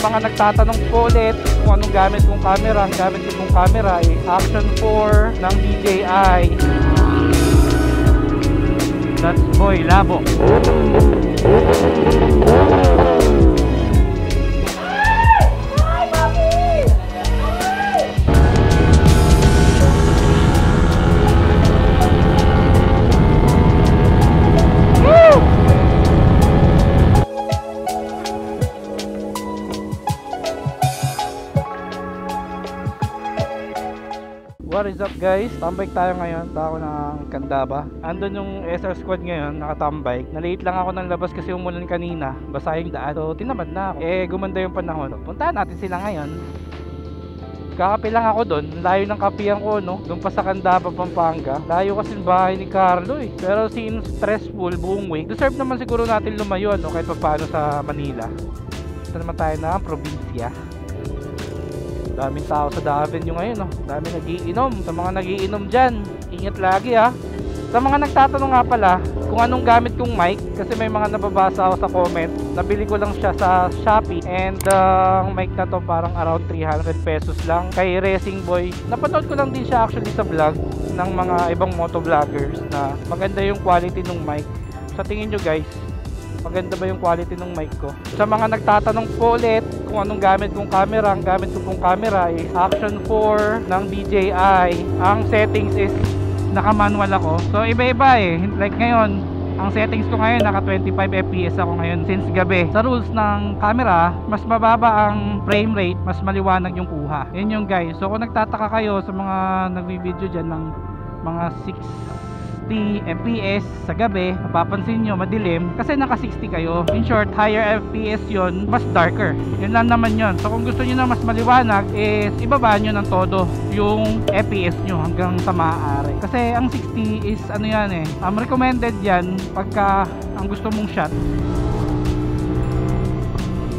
mga nagtatanong po ulit kung anong gamit kong camera, ang gamit kong camera ay Action 4 ng DJI. That's Boy Labo. What is up guys? Tambike tayo ngayon. Tako ng Candaba. Andun yung SR squad ngayon, nakatambike. Nalate lang ako ng labas kasi umulan kanina. Basa yung daan. So tinamad na ako. Gumanda yung panahon. Puntahan natin sila ngayon. Kakape lang ako doon. Layo ng kapihan ko, no? Doon pa sa Candaba, Pampanga. Layo kasi yung bahay ni Carlo eh. Pero since stressful buong week, deserve naman siguro natin lumayo, no? Kahit pa paano sa Manila. Ito naman tayo na probinsya. Daming tao sa Avenue ngayon, no? Daming nagiinom. Sa mga nagiinom dyan, ingat lagi ha. Sa mga nagtatanong nga pala kung anong gamit kong mic, kasi may mga nababasa ako sa comment. Nabili ko lang siya sa Shopee. And ang mic na to parang around 300 pesos lang kay Racing Boy. Napanood ko lang din siya actually sa vlog ng mga ibang motovloggers na maganda yung quality ng mic. Sa tingin nyo guys, maganda ba yung quality ng mic ko? Sa mga nagtatanong po ulit kung anong gamit kong camera, ang gamit ko pong camera ay Action 4 ng DJI. Ang settings is naka-manual ako. So iba-iba eh. Like ngayon, ang settings ko ngayon naka 25 fps ako ngayon since gabi. Sa rules ng camera, mas mababa ang frame rate, mas maliwanag yung kuha. Yun yung guys. So kung nagtataka kayo sa mga nagvi-video dyan ng mga 60 fps sa gabi, mapapansin nyo madilim kasi naka 60 kayo. In short, higher fps yon, mas darker. Yun lang naman yon. So kung gusto nyo na mas maliwanag is ibaba nyo ng todo yung fps nyo hanggang sa maaari. Kasi ang 60 is ano yan eh, recommended yan pagka ang gusto mong shot.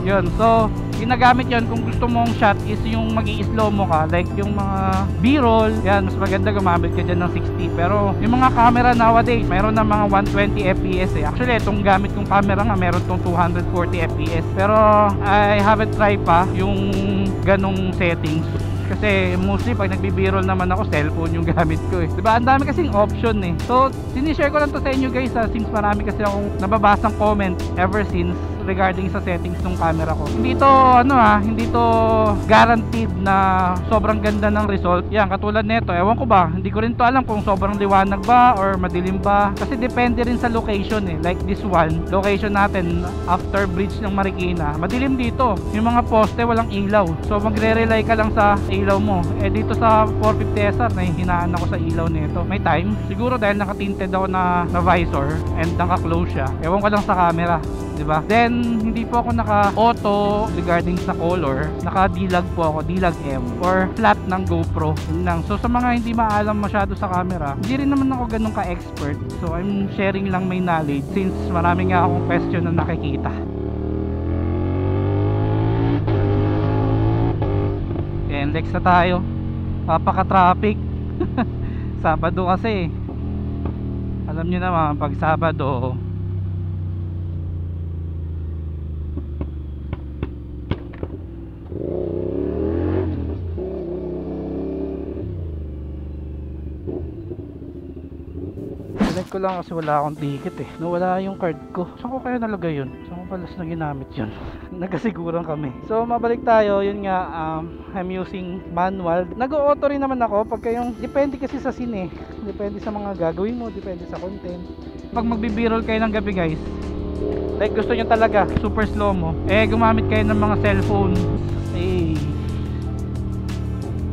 Yun, so ginagamit yon kung gusto mong shot is yung mag-i-slow mo ka, like yung mga b-roll, yan, mas maganda gumamit ka dyan ng 60. Pero yung mga camera nowadays, meron na mga 120 fps eh. Actually, itong gamit kong camera nga, meron tong 240 fps. Pero I haven't tried pa yung ganong settings. Kasi mostly pag nagbi-b-roll naman ako, cellphone yung gamit ko eh. Diba? Ang dami kasing option eh. So, sinishare ko lang to sa inyo guys ha, since marami kasi akong nababasang comment ever since regarding sa settings ng camera ko. Hindi to ano ha, hindi to guaranteed na sobrang ganda ng result. Yan, katulad nito, ewan ko ba, hindi ko rin to alam kung sobrang liwanag ba or madilim ba. Kasi depende rin sa location eh. Like this one, location natin after bridge ng Marikina, madilim dito. Yung mga poste walang ilaw. So magre-rely ka lang sa ilaw mo. Dito sa 450 SR nahihinaan ako sa ilaw nito. May time, siguro dahil naka-tinted ako na visor and naka-close siya. Ewan ko lang sa camera, diba? Then hindi po ako naka-auto regarding sa color. Naka-D-Log po ako, D-Log M or flat ng GoPro. Yun lang. So sa mga hindi maalam masyado sa camera, hindi rin naman ako ganun ka-expert. So I'm sharing lang my knowledge since marami nga akong question na nakikita. Next na tayo, papaka-traffic. Sabado kasi, alam nyo naman pag Sabado ko lang kasi wala akong ticket eh. Nawala yung card ko. Saan ko kaya nalagay yun? Saan ko palas na ginamit yun? Nagkasiguran kami. So mabalik tayo. Yun nga, I'm using manual. Nag-auto rin naman ako pagka yung, depende kasi sa scene eh. Depende sa mga gagawin mo, depende sa content. Pag magbi-b-roll kayo ng gabi guys, like gusto nyo talaga super slow mo, gumamit kayo ng mga cellphone.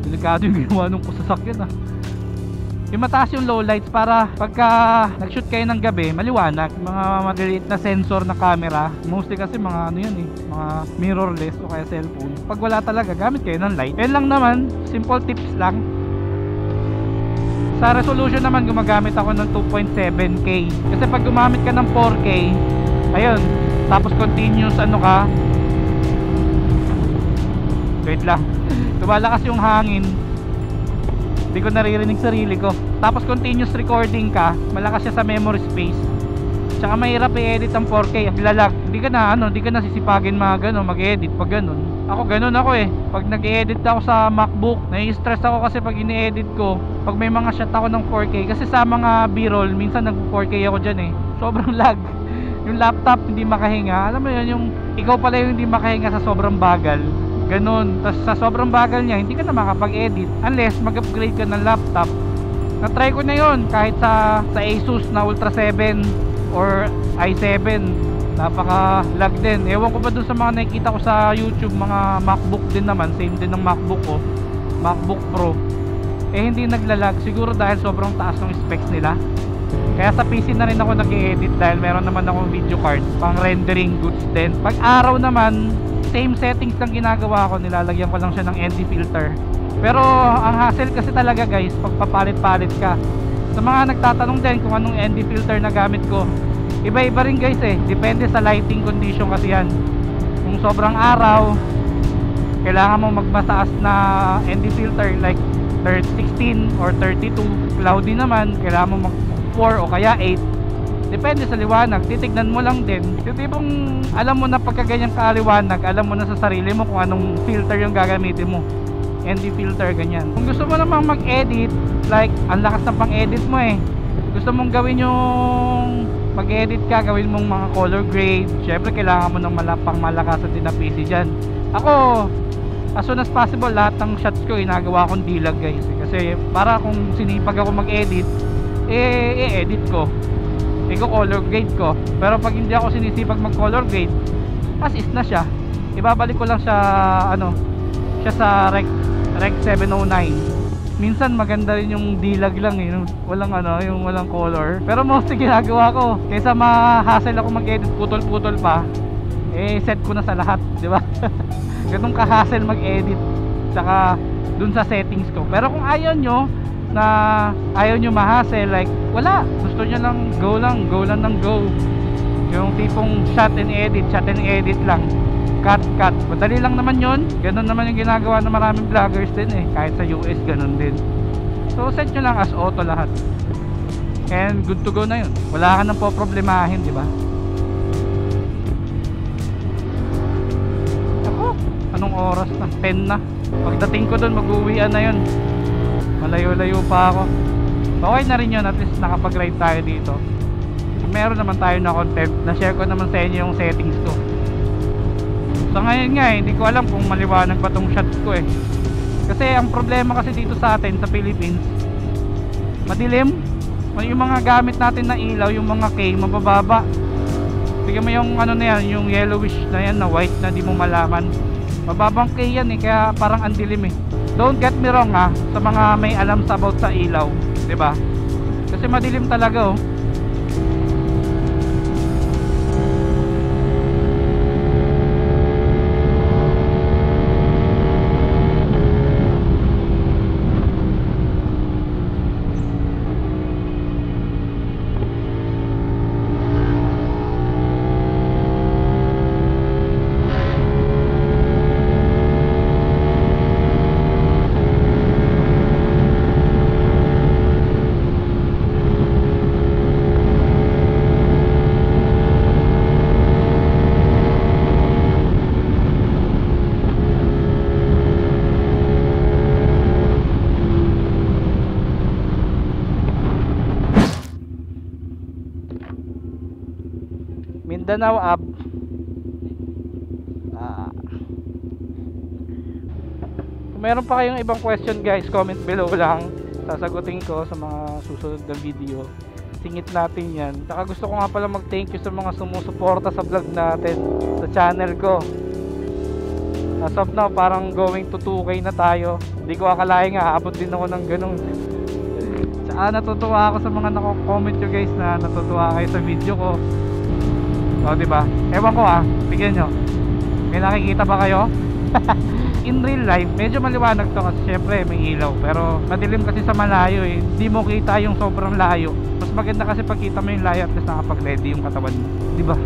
Delikado yung ginawa nung sasakyan ah. Yung mataas yung low lights para pagka nag-shoot kayo ng gabi, maliwanag. Mga maliliit na sensor na camera, mostly kasi mga ano yun eh, mga mirrorless o kaya cellphone. Pag wala talaga, gamit kayo ng light. Yan lang naman, simple tips lang. Sa resolution naman, gumagamit ako ng 2.7K. Kasi pag gumamit ka ng 4K, ayun, tapos continuous ano ka, wait lang, tumalakas yung hangin, hindi ko naririnig sarili ko. Tapos continuous recording ka, malakas siya sa memory space. Tsaka mahirap i-edit ang 4K, naglalag. Hindi ka na hindi ka na sisipagin mag-edit pag ganun. Ako ganun ako eh. Pag nag-edit ako sa MacBook, nai-stress ako kasi pag ini-edit ko, pag may mga shot ako ng 4K, kasi sa mga B-roll, minsan nag-4K ako dyan eh. Sobrang lag. Yung laptop hindi makahinga. Alam mo yun, yung ikaw pala yung hindi makahinga sa sobrang bagal. Ganun. Tapos sa sobrang bagal niya, hindi ka na makapag-edit unless mag-upgrade ka ng laptop. Na-try ko na yun kahit sa Asus na Ultra 7 or i7, napaka lag din. Ewan ko pa dun sa mga nakikita ko sa YouTube, mga MacBook din naman, same din ng MacBook ko, MacBook Pro, hindi naglalag. Siguro dahil sobrang taas ng specs nila. Kaya sa PC na rin ako nag-i-edit dahil meron naman akong video card pang rendering goods din. Pag araw naman, same settings lang ginagawa ko, nilalagyan ko lang siya ng ND filter. Pero ang hassle kasi talaga guys, pag papalit-palit ka. Sa mga nagtatanong din kung anong ND filter na gamit ko, iba-iba rin guys eh, depende sa lighting condition kasi yan. Kung sobrang araw, kailangan mo magmataas na ND filter like 16 or 32. Cloudy naman, kailangan mo mag 4 o kaya 8. Depende sa liwanag, titignan mo lang din. Yung tipong alam mo na pagka ganyang kaliwanag, alam mo na sa sarili mo kung anong filter yung gagamitin mo. ND filter, ganyan. Kung gusto mo namang mag-edit, like ang lakas na pang-edit mo eh, gusto mong gawin yung mag-edit ka, gawin mong mga color grade, syempre kailangan mo ng pang malakasan din na PC dyan. Ako, as soon as possible, lahat ng shots ko ginagawa kong dilag guys, kasi para kung sinipag ako mag-edit, i-edit ko, i-color grade ko. Pero pag hindi ako sinisipag mag-color grade, as is na siya, ibabalik ko lang siya siya sa Rec 709. Minsan maganda rin yung dilag lang eh, walang yung walang color. Pero mostly ginagawa ko, kaysa ma-hassle ako mag-edit, putol-putol pa, set ko na sa lahat, di ba? Ganun ka-hassle mag-edit, saka dun sa settings ko. Pero kung ayaw nyo ma-hassle, like wala, gusto nyo lang, go lang ng go. Yung tipong shot and edit lang, cut. Madali lang naman yun. Ganun naman yung ginagawa ng maraming vloggers din eh. Kahit sa US, ganun din. So set nyo lang as auto lahat, and good to go na yun. Wala ka nang poproblemahin, di ba? Ako, anong oras na? 10 na. Pagdating ko dun, mag-uwian na yun. Malayo-layo pa ako. Okay na rin yun, at least nakapag-ride tayo dito. Meron naman tayo na content. Na-share ko naman sa inyo yung settings ko. So ngayon nga hindi ko alam kung maliwanag pa tong shots ko eh. Kasi ang problema kasi dito sa atin sa Philippines, madilim. Yung mga gamit natin na ilaw, yung mga K, mabababa. Tingnan mo yung na yan, yung yellowish na yan na white na di mo malaman. Mababang K yan eh, kaya parang andilim eh. Don't get me wrong sa mga may alam sa about sa ilaw, 'di ba? Kasi madilim talaga oh. Mindanao up. Kung meron pa kayong ibang question guys, comment below lang, sasagutin ko sa mga susunod na video. Singit natin yan. Saka gusto ko nga pala mag thank you sa mga sumusuporta sa vlog natin, sa channel ko. As of now parang going to 2K na tayo. Hindi ko akalain aabot din ako ng ganun. Tsaka natutuwa ako sa mga nako-comment nyo guys, na natutuwa kayo sa video ko. O diba? Ewan ko bigyan nyo. May nakikita ba kayo? In real life, medyo maliwanag to kasi syempre may ilaw. Pero madilim kasi sa malayo eh. Hindi mo kita yung sobrang layo. Mas maganda kasi pagkita mo yung layo at least nakapag-ready yung katawan mo, diba?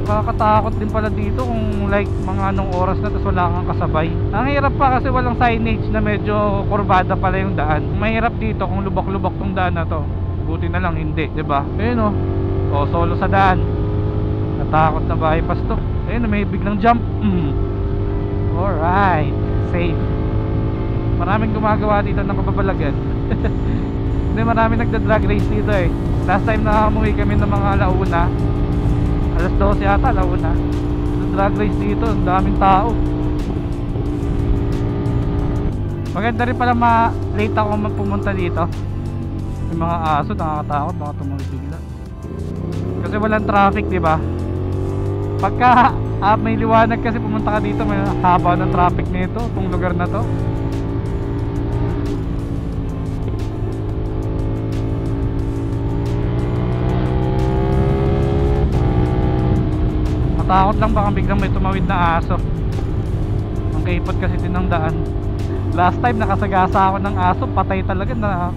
Nakakatakot din pala dito kung like mga anong oras na tapos wala kang kasabay. Ang hirap pa kasi walang signage na medyo kurbada pala yung daan. Mahirap dito kung lubak-lubak tong daan na to. Buti na lang hindi, diba? Ayun O solo sa daan. Natakot na bypass to. Ayun, may biglang jump. Alright, safe. Maraming gumagawa dito ng kababalagan. Hindi, maraming nagda-drag race dito eh. Last time na umuwi kami ng mga alauna, alas 12 yata, alauna. Drag race dito, ang daming tao. Maganda rin pala late ako pumunta dito. Yung mga aso, nakakatakot, baka tumawid bigla. Kasi walang traffic, di ba? Pagka may liwanag kasi pumunta ka dito, may haba ng traffic nito, itong lugar na to. Matakot lang baka biglang may tumawid na aso. Ang kaipot kasi din ng daan. Last time nakasagasa ako ng aso, patay talaga na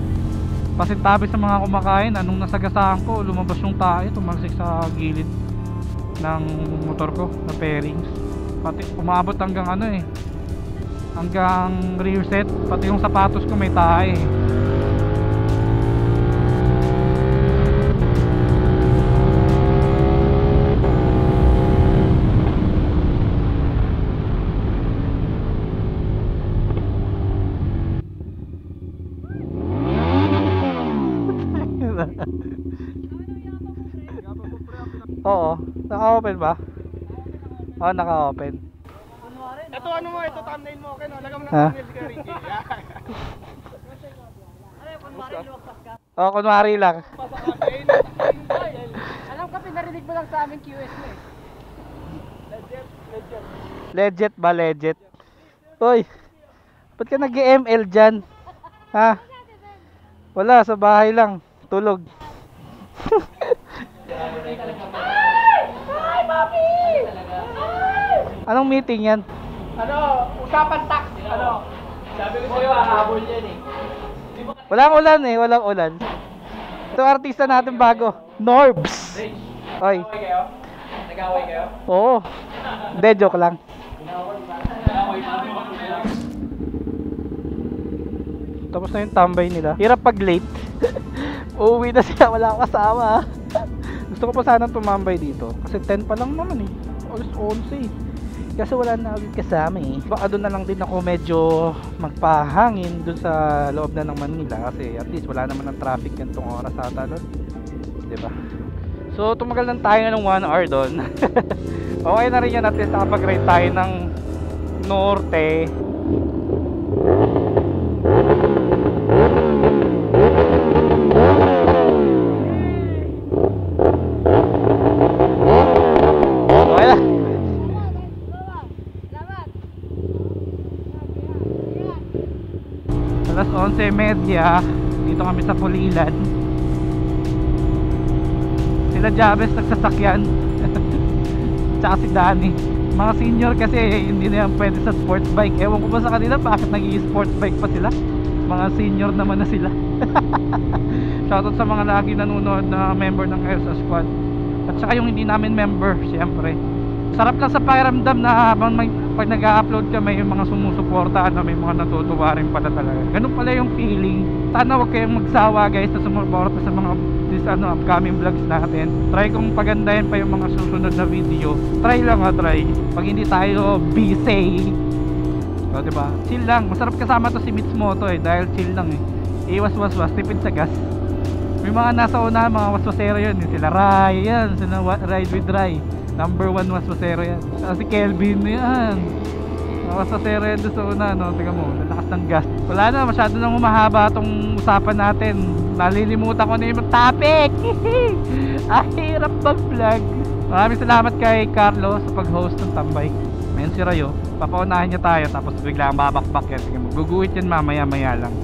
pasintabi sa mga kumakain. Anong nasagasaan ko, lumabas yung tae, tumalsik sa gilid ng motor ko na fairings. Pati umabot hanggang ano eh, hanggang rear set, pati yung sapatos ko may tae eh. Oo, naka-open ba? Oo, naka-open. Ito ano mo, ito thumbnail mo, okay no? Lagam mo na Ha? thumbnail ka Ricky. Oo, kunwari lang. Alam ka, pinarinig mo lang sa amin QS mo eh. Legit ba, legit? Uy, ba't ka nag-ML dyan? Ha? Wala, sa bahay lang. Tulog. Hi, Papi! Anong meeting yan? Ano, usapan tax. Ano? Sabi ko sa'yo, hahabol yan eh. Walang ulan eh, walang ulan. Ito artista natin bago, Norbs. Oy. Nag-away kayo? Nag-away kayo? Oo. Hindi, joke lang. Tapos na yung tambay nila. Hirap pag late. Uuwi na sila, wala akong kasama. Gusto ko pa sanang tumambay dito kasi 10 pa lang naman eh. Alas 11 eh. Kasi wala na ulit kasama eh. Baka doon na lang din ako medyo magpahangin doon sa loob na ng Manila kasi at least wala naman ng traffic ganitong oras ata doon. Diba? So tumagal lang tayo ng 1 hour doon. Okay na rin yan, at least nakapag-ride tayo ng norte. Okay na. Alas 11:30 dito kami sa Pulilan. Sila Jabez nagsasakyan. Tsaka si Danny. Mga senior kasi hindi na yan pwede sa sports bike. Ewan ko ba sa kanila bakit nag-i-sports bike pa sila. Mga senior naman na sila. Shoutout sa mga lagi nanonood na member ng Elsa Squad. At saka yung hindi namin member, siyempre. Sarap lang sa pakiramdam na habang pag nag-upload ka may mga sumusuporta, may mga natutuwa rin pala talaga. Ganun pala yung feeling. Sana huwag kayong magsawa guys na sumuporta sa mga upcoming vlogs natin. Try kong pagandahin pa yung mga susunod na video. Try lang try. Pag hindi tayo busy. So, diba? Chill lang. Masarap kasama to si Mitsumoto eh. Dahil chill lang eh. Iwas waswas, tipid sa gas. May mga nasa una, mga waswasero yun. Sila Rai, yan. Sila Ride with Rai. Number 1 waswasero yan. Saka si Kelvin yan. Mga waswasero yan doon sa una, no? Tingnan mo, lalakas ng gas. Wala na, masyado nang humahaba tong usapan natin. Nalilimutan ko na yung topic. Ay, hirap mag-vlog. Maraming salamat kay Carlo sa pag-host ng Tambay. Ngayon si Rayo, papaunahin niya tayo tapos biglang babakbak yan. Guguhit yan mamaya-maya lang.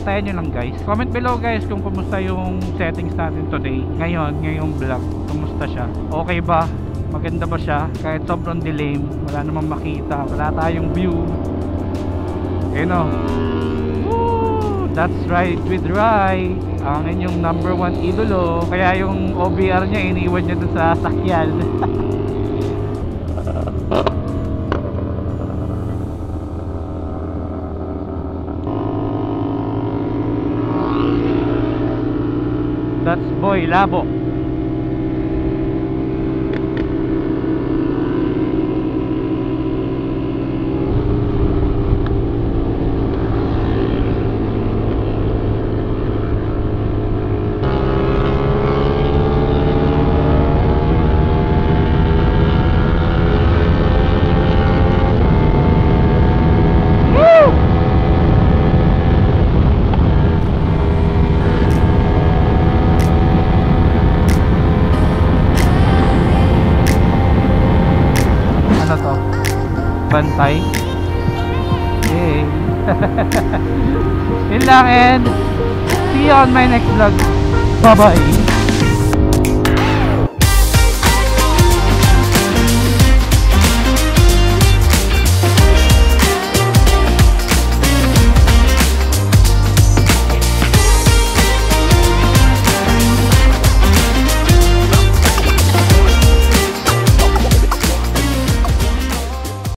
Tayo nyo lang guys. Comment below guys kung kumusta yung settings natin today. Ngayong vlog. Kumusta siya? Okay ba? Maganda ba siya? Kahit sobrang delay, wala namang makita. Wala tayong view. You know. Woo! That's right with Rai. Ang inyong number 1 idolo. Kaya yung OBR niya iniwan niya dun sa sakyan. That's Boy Labo. nagbantay. Yay. Yun lang, and see you on my next vlog. Bye bye.